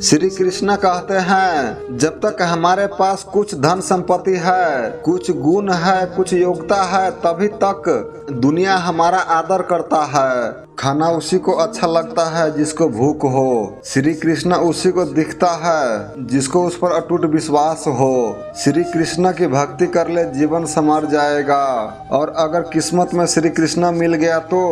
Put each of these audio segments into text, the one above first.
श्री कृष्ण कहते हैं, जब तक हमारे पास कुछ धन संपत्ति है, कुछ गुण है, कुछ योग्यता है, तभी तक दुनिया हमारा आदर करता है। खाना उसी को अच्छा लगता है जिसको भूख हो। श्री कृष्ण उसी को दिखता है जिसको उस पर अटूट विश्वास हो। श्री कृष्ण की भक्ति कर ले, जीवन संवर जाएगा। और अगर किस्मत में श्री कृष्ण मिल गया तो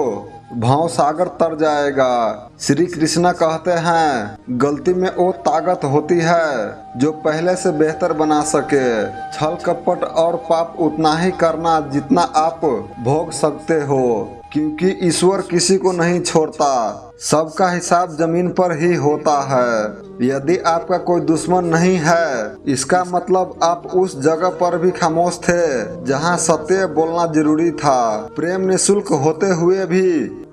भाव सागर तर जाएगा। श्री कृष्ण कहते हैं, गलती में वो ताकत होती है जो पहले से बेहतर बना सके। छल कपट और पाप उतना ही करना जितना आप भोग सकते हो, क्योंकि ईश्वर किसी को नहीं छोड़ता। सबका हिसाब जमीन पर ही होता है। यदि आपका कोई दुश्मन नहीं है, इसका मतलब आप उस जगह पर भी खामोश थे जहां सत्य बोलना जरूरी था। प्रेम निःशुल्क होते हुए भी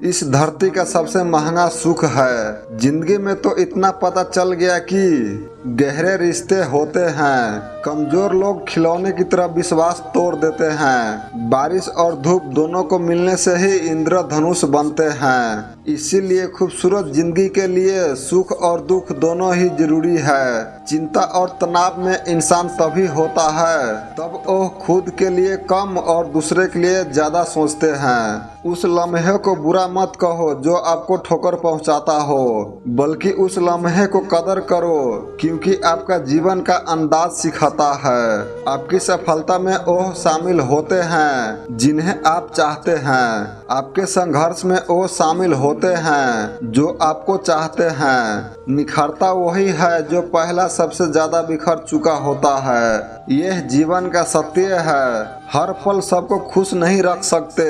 इस धरती का सबसे महंगा सुख है। जिंदगी में तो इतना पता चल गया कि गहरे रिश्ते होते हैं। कमजोर लोग खिलौने की तरह विश्वास तोड़ देते हैं। बारिश और धूप दोनों को मिलने से ही इंद्रधनुष बनते हैं। इसीलिए खूबसूरत जिंदगी के लिए सुख और दुख दोनों ही जरूरी है। चिंता और तनाव में इंसान तभी होता है तब वो खुद के लिए कम और दूसरे के लिए ज्यादा सोचते हैं। उस लम्हे को बुरा मत कहो जो आपको ठोकर पहुंचाता हो, बल्कि उस लम्हे को कदर करो, क्योंकि आपका जीवन का अंदाज सिखाता है। आपकी सफलता में वो शामिल होते हैं जिन्हें आप चाहते हैं। आपके संघर्ष में वो शामिल होते हैं जो आपको चाहते हैं। निखरता वही है जो पहला सबसे ज्यादा बिखर चुका होता है। यह जीवन का सत्य है। हर पल सबको खुश नहीं रख सकते,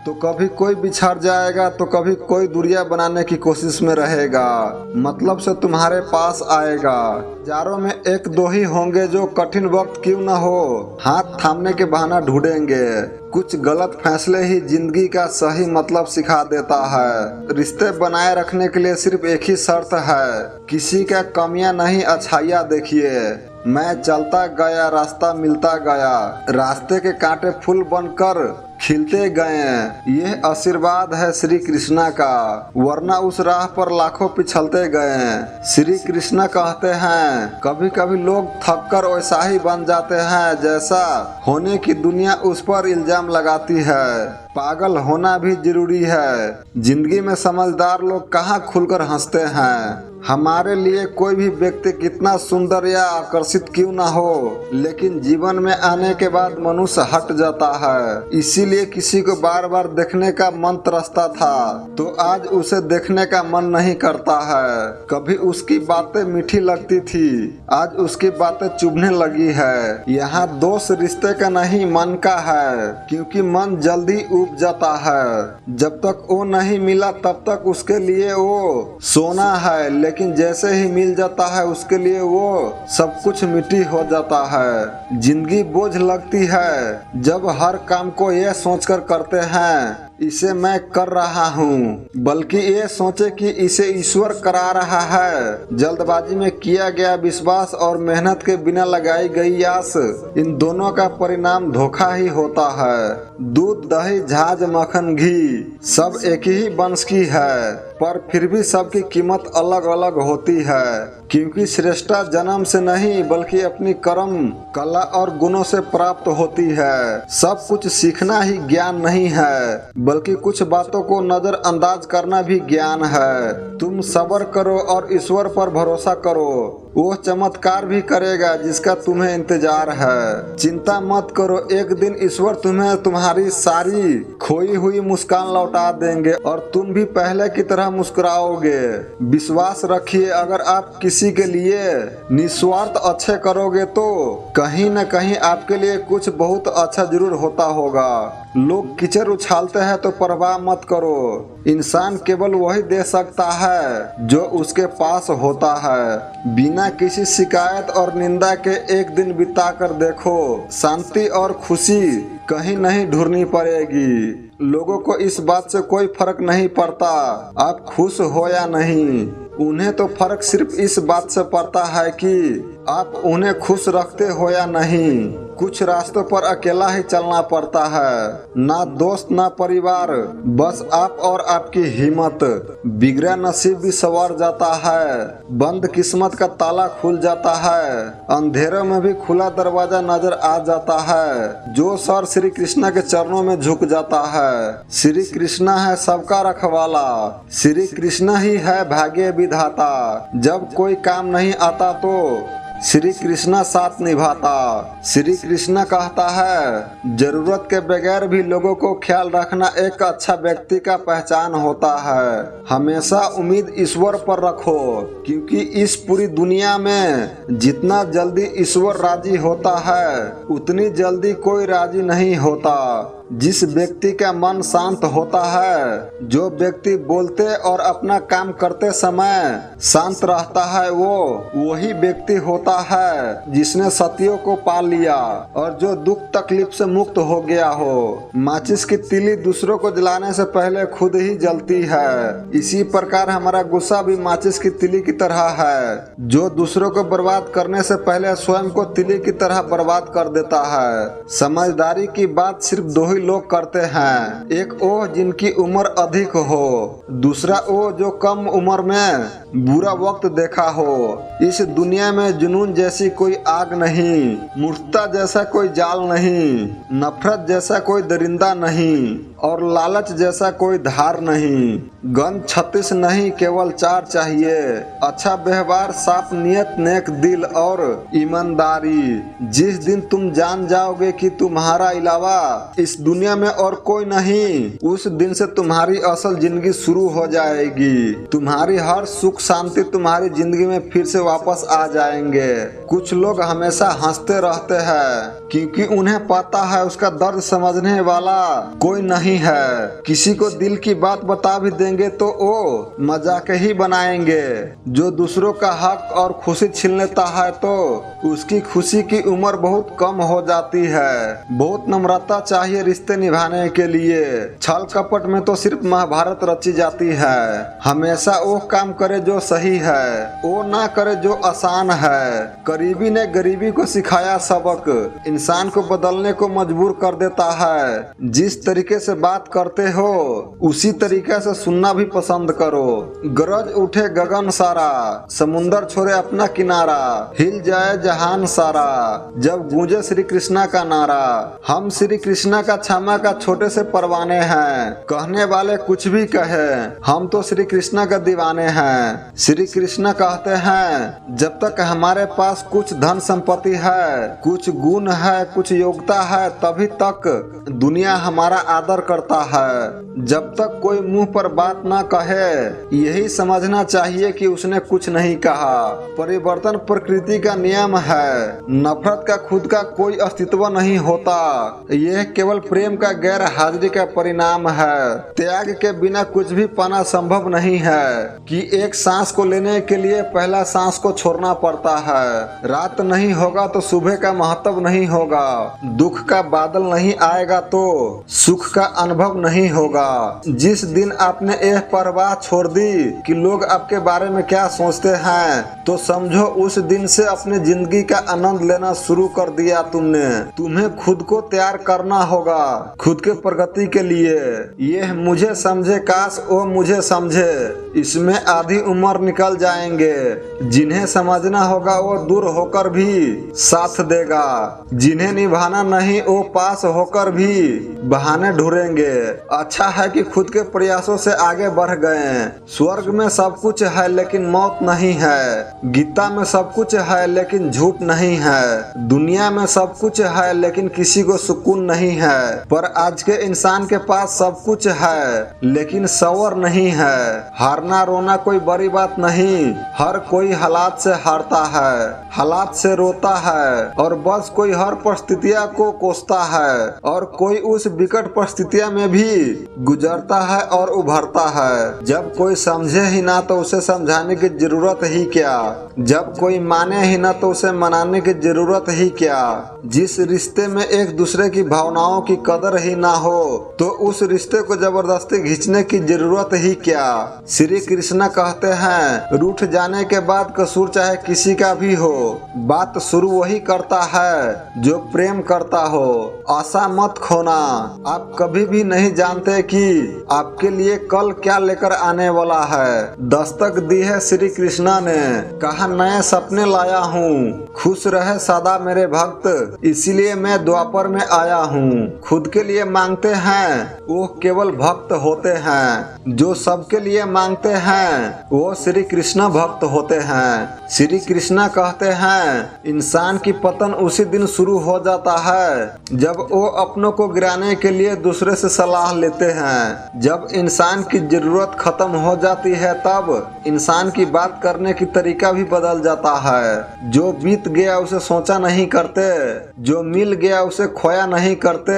तो कभी कोई बिछड़ जाएगा तो कभी कोई दूरियां बनाने की कोशिश में रहेगा। मतलब से तुम्हारे पास आएगा। हजारों में एक दो ही होंगे जो कठिन वक्त क्यों न हो हाथ थामने के बहाना ढूंढेंगे। कुछ गलत फैसले ही जिंदगी का सही मतलब सिखा देता है। रिश्ते बनाए रखने के लिए सिर्फ एक ही शर्त है, किसी का कमियां नहीं अच्छाइयां देखिए। मैं चलता गया, रास्ता मिलता गया, रास्ते के कांटे फूल बनकर खिलते गए। यह आशीर्वाद है श्री कृष्णा का, वरना उस राह पर लाखों पिछलते गए। श्री कृष्णा कहते हैं, कभी कभी लोग थककर वैसा ही बन जाते हैं जैसा होने की दुनिया उस पर इल्जाम लगाती है। पागल होना भी जरूरी है। जिंदगी में समझदार लोग कहाँ खुलकर हंसते हैं। हमारे लिए कोई भी व्यक्ति कितना सुंदर या आकर्षित क्यों ना हो, लेकिन जीवन में आने के बाद मनुष्य हट जाता है। इसीलिए किसी को बार बार देखने का मन तरसता था तो आज उसे देखने का मन नहीं करता है। कभी उसकी बातें मीठी लगती थी, आज उसकी बातें चुभने लगी है। यहाँ दोष रिश्ते का नहीं मन का है, क्योंकि मन जल्दी उब जाता है। जब तक वो नहीं मिला तब तक उसके लिए वो सोना है, लेकिन जैसे ही मिल जाता है उसके लिए वो सब कुछ मिट्टी हो जाता है। जिंदगी बोझ लगती है जब हर काम को ये सोचकर करते हैं इसे मैं कर रहा हूँ, बल्कि ये सोचे कि इसे ईश्वर करा रहा है। जल्दबाजी में किया गया विश्वास और मेहनत के बिना लगाई गई आस, इन दोनों का परिणाम धोखा ही होता है। दूध, दही, झाज, मक्खन, घी सब एक ही वंश की है, पर फिर भी सबकी कीमत अलग अलग होती है, क्योंकि श्रेष्ठता जन्म से नहीं बल्कि अपनी कर्म, कला और गुणों से प्राप्त होती है। सब कुछ सीखना ही ज्ञान नहीं है, बल्कि कुछ बातों को नजरअंदाज करना भी ज्ञान है। तुम सब्र करो और ईश्वर पर भरोसा करो, वो चमत्कार भी करेगा जिसका तुम्हें इंतजार है। चिंता मत करो, एक दिन ईश्वर तुम्हें तुम्हारी सारी खोई हुई मुस्कान लौटा देंगे और तुम भी पहले की तरह मुस्कुराओगे। विश्वास रखिए, अगर आप किसी के लिए निस्वार्थ अच्छे करोगे तो कहीं न कहीं आपके लिए कुछ बहुत अच्छा जरूर होता होगा। लोग कीचड़ उछालते हैं तो परवाह मत करो। इंसान केवल वही दे सकता है जो उसके पास होता है। बिना किसी शिकायत और निंदा के एक दिन बिताकर देखो, शांति और खुशी कहीं नहीं ढूंढनी पड़ेगी। लोगों को इस बात से कोई फर्क नहीं पड़ता आप खुश हो या नहीं। उन्हें तो फर्क सिर्फ इस बात से पड़ता है कि आप उन्हें खुश रखते हो या नहीं। कुछ रास्तों पर अकेला ही चलना पड़ता है, ना दोस्त ना परिवार, बस आप और आपकी हिम्मत। बिगड़ा नसीब भी संवर जाता है, बंद किस्मत का ताला खुल जाता है, अंधेरों में भी खुला दरवाजा नजर आ जाता है। जो सर श्री कृष्ण के चरणों में झुक जाता है। श्री कृष्ण है सबका रखवाला, श्री कृष्ण ही है भाग्य विधाता। जब कोई काम नहीं आता तो श्री कृष्ण साथ निभाता। श्री कृष्ण कहता है जरूरत के बगैर भी लोगों को ख्याल रखना एक अच्छा व्यक्ति का पहचान होता है। हमेशा उम्मीद ईश्वर पर रखो, क्योंकि इस पूरी दुनिया में जितना जल्दी ईश्वर राजी होता है उतनी जल्दी कोई राजी नहीं होता। जिस व्यक्ति का मन शांत होता है, जो व्यक्ति बोलते और अपना काम करते समय शांत रहता है, वो वही व्यक्ति होता है जिसने सतियों को पा लिया और जो दुख तकलीफ से मुक्त हो गया हो। माचिस की तीली दूसरों को जलाने से पहले खुद ही जलती है। इसी प्रकार हमारा गुस्सा भी माचिस की तीली की तरह है, जो दूसरों को बर्बाद करने से पहले स्वयं को तीली की तरह बर्बाद कर देता है। समझदारी की बात सिर्फ दो ही लोग करते हैं, एक वो जिनकी उम्र अधिक हो, दूसरा वो जो कम उम्र में बुरा वक्त देखा हो। इस दुनिया में जुनून जैसी कोई आग नहीं, मूर्खता जैसा कोई जाल नहीं, नफरत जैसा कोई दरिंदा नहीं और लालच जैसा कोई धार नहीं। गन 36 नहीं, केवल 4 चाहिए, अच्छा व्यवहार, साफ नियत, नेक दिल और ईमानदारी। जिस दिन तुम जान जाओगे कि तुम्हारा अलावा इस दुनिया में और कोई नहीं, उस दिन से तुम्हारी असल जिंदगी शुरू हो जाएगी। तुम्हारी हर सुख शांति तुम्हारी जिंदगी में फिर से वापस आ जाएंगे। कुछ लोग हमेशा हंसते रहते हैं क्योंकि उन्हें पता है उसका दर्द समझने वाला कोई नहीं है। किसी को दिल की बात बता भी देंगे तो वो मजाक ही बनाएंगे। जो दूसरों का हक और खुशी छीन लेता है तो उसकी खुशी की उम्र बहुत कम हो जाती है। बहुत नम्रता चाहिए रिश्ते निभाने के लिए। छल कपट में तो सिर्फ महाभारत रची जाती है। हमेशा वो काम करे जो सही है, वो ना करे जो आसान है। गरीबी ने गरीबी को सिखाया सबक, इंसान को बदलने को मजबूर कर देता है। जिस तरीके से बात करते हो उसी तरीके से सुनना भी पसंद करो। गरज उठे गगन सारा, समुंदर छोड़े अपना किनारा, हिल जाए जहान सारा, जब गूंजे श्री कृष्णा का नारा। हम श्री कृष्णा का क्षमा का छोटे से परवाने हैं, कहने वाले कुछ भी कहे, हम तो श्री कृष्णा का दीवाने हैं। श्री कृष्ण कहते हैं जब तक हमारे पास कुछ धन संपत्ति है, कुछ गुण है, कुछ योग्यता है, तभी तक दुनिया हमारा आदर करता है। जब तक कोई मुंह पर बात ना कहे, यही समझना चाहिए कि उसने कुछ नहीं कहा। परिवर्तन प्रकृति का नियम है। नफरत का खुद का कोई अस्तित्व नहीं होता, यह केवल प्रेम का गैर हाजिरी का परिणाम है। त्याग के बिना कुछ भी पाना संभव नहीं है कि एक सांस को लेने के लिए पहला सांस को छोड़ना पड़ता है। रात नहीं होगा तो सुबह का महत्व नहीं होगा, दुख का बादल नहीं आएगा तो सुख का अनुभव नहीं होगा। जिस दिन आपने यह परवाह छोड़ दी कि लोग आपके बारे में क्या सोचते हैं, तो समझो उस दिन से अपनी जिंदगी का आनंद लेना शुरू कर दिया तुमने। तुम्हें खुद को तैयार करना होगा खुद के प्रगति के लिए। यह मुझे समझे काश वो मुझे समझे, इसमें आधी उम्र निकल जाएंगे। जिन्हें समझना होगा वो दूर होकर भी साथ देगा, जिन्हें निभाना नहीं वो पास होकर भी बहाने ढूंढेंगे। अच्छा है कि खुद के प्रयासों से आगे बढ़ गए। स्वर्ग में सब कुछ है लेकिन मौत नहीं है, गीता में सब कुछ है लेकिन झूठ नहीं है, दुनिया में सब कुछ है लेकिन किसी को सुकून नहीं है। पर आज के इंसान के पास सब कुछ है लेकिन सवर नहीं है। हारना रोना कोई बड़ी बात नहीं, हर कोई हालात से हारता है, हालात से रोता है और बस कोई हर परिस्थितियां को कोसता है और कोई उस विकट परिस्थितियां परिस्थितियों में भी गुजरता है और उभरता है। जब कोई समझे ही ना तो उसे समझाने की जरूरत ही क्या, जब कोई माने ही ना तो उसे मनाने की जरूरत ही क्या। जिस रिश्ते में एक दूसरे की भावनाओं की कदर ही ना हो तो उस रिश्ते को जबरदस्ती खींचने की जरूरत ही क्या। श्री कृष्ण कहते हैं, रूठ जाने के बाद कसूर चाहे किसी का भी हो, बात शुरू वही करता है जो प्रेम करता हो। आशा मत खोना, आप कभी भी नहीं जानते कि आपके लिए कल क्या लेकर आने वाला है। दस्तक दी है श्री कृष्णा ने, कहा नए सपने लाया हूँ, खुश रहे सदा मेरे भक्त, इसीलिए मैं द्वापर में आया हूँ। खुद के लिए मांगते हैं वो केवल भक्त होते हैं, जो सबके लिए मांगते हैं वो श्री कृष्ण भक्त होते हैं। श्री कृष्ण कहते हैं, इंसान की पतन उसी दिन शुरू हो जाता है जब वो अपनों को गिराने के लिए दूसरे से सलाह लेते हैं। जब इंसान की जरूरत खत्म हो जाती है तब इंसान की बात करने की तरीका भी बदल जाता है। जो बीत गया उसे सोचा नहीं करते, जो मिल गया उसे खोया नहीं करते।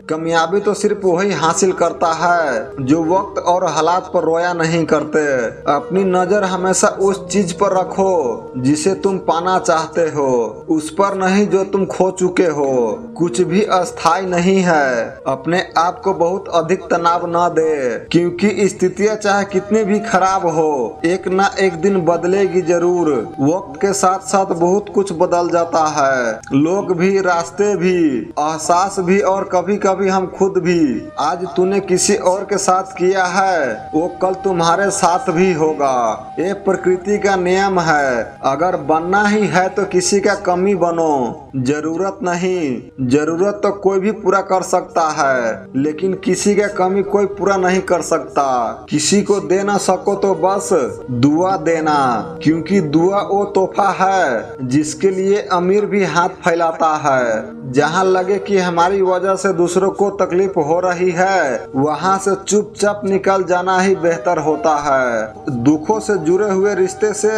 कामयाबी तो सिर्फ वही हासिल करता है जो वक्त और हालात पर रोया नहीं करते। अपनी नजर हमेशा उस चीज पर रखो जिसे तुम पाना चाहते हो, उस पर नहीं जो तुम खो चुके हो। कुछ भी अस्थायी नहीं है, अपने आप को बहुत अधिक तनाव न दे, क्योंकि स्थितियां चाहे कितनी भी खराब हो एक ना एक दिन बदलेगी जरूर। वक्त के साथ साथ बहुत कुछ बदल जाता है, लोग भी, रास्ते भी, एहसास भी और कभी कभी हम खुद भी। आज तूने किसी और के साथ किया है वो कल तुम्हारे साथ भी होगा। ये प्रकृति का नियम है। अगर बनना ही है तो किसी का कमी बनो, जरूरत नहीं। जरूरत तो कोई भी पूरा कर सकता है, लेकिन किसी का कमी कोई पूरा नहीं कर सकता। किसी को दे ना सको तो बस दुआ देना, क्योंकि दुआ वो तोहफा है जिसके लिए अमीर भी हाथ फैलाता है। जहाँ लगे कि हमारी वजह से दूसरों को तकलीफ हो रही है वहाँ से चुपचाप निकल जाना ही बेहतर होता है। दुखों से जुड़े हुए रिश्ते से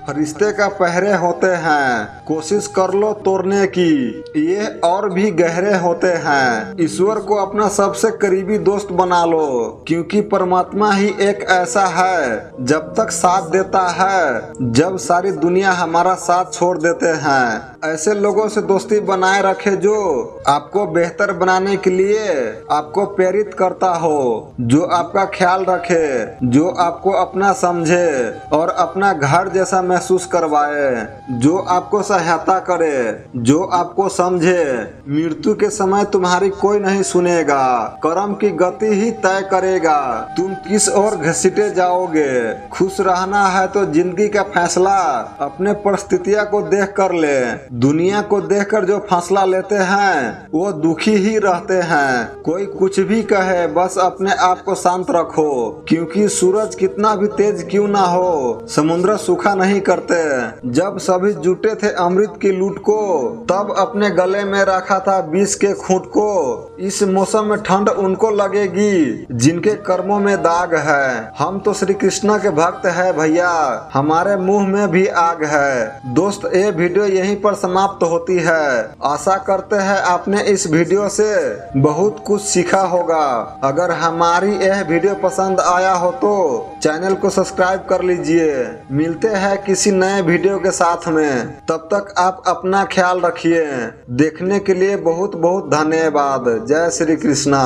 फरिश्ते का पहरे होते हैं, कोशिश कर लो तोड़ने की, ये और भी गहरे होते हैं। ईश्वर को अपना सबसे करीबी दोस्त बना लो, क्योंकि परमात्मा ही एक ऐसा है जब तक साथ देता है जब सारी दुनिया हमारा साथ छोड़ देते हैं। ऐसे लोगों से दोस्ती बनाए रखे जो आपको बेहतर बनाने के लिए आपको प्रेरित करता हो, जो आपका ख्याल रखे, जो आपको अपना समझे और अपना घर जैसा महसूस करवाए, जो आपको सहायता करे, जो आपको समझे। मृत्यु के समय तुम्हारी कोई नहीं सुनेगा, कर्म की गति ही तय करेगा तुम किस ओर घसीटे जाओगे। खुश रहना है तो जिंदगी का फैसला अपने परिस्थितियों को देख कर ले। दुनिया को देखकर जो फैसला लेते हैं वो दुखी ही रहते हैं। कोई कुछ भी कहे बस अपने आप को शांत रखो, क्योंकि सूरज कितना भी तेज क्यों ना हो समुद्र सूखा नहीं करते। जब सभी जुटे थे अमृत की लूट को तब अपने गले में रखा था विष के खूंट को। इस मौसम में ठंड उनको लगेगी जिनके कर्मों में दाग है। हम तो श्री कृष्ण के भक्त है भैया, हमारे मुंह में भी आग है। दोस्त ये वीडियो यहीं पर समाप्त होती है। आशा करते हैं आपने इस वीडियो से बहुत कुछ सीखा होगा। अगर हमारी यह वीडियो पसंद आया हो तो चैनल को सब्सक्राइब कर लीजिए। मिलते हैं किसी नए वीडियो के साथ में, तब तक आप अपना ख्याल रखिए। देखने के लिए बहुत बहुत धन्यवाद। जय श्री कृष्णा।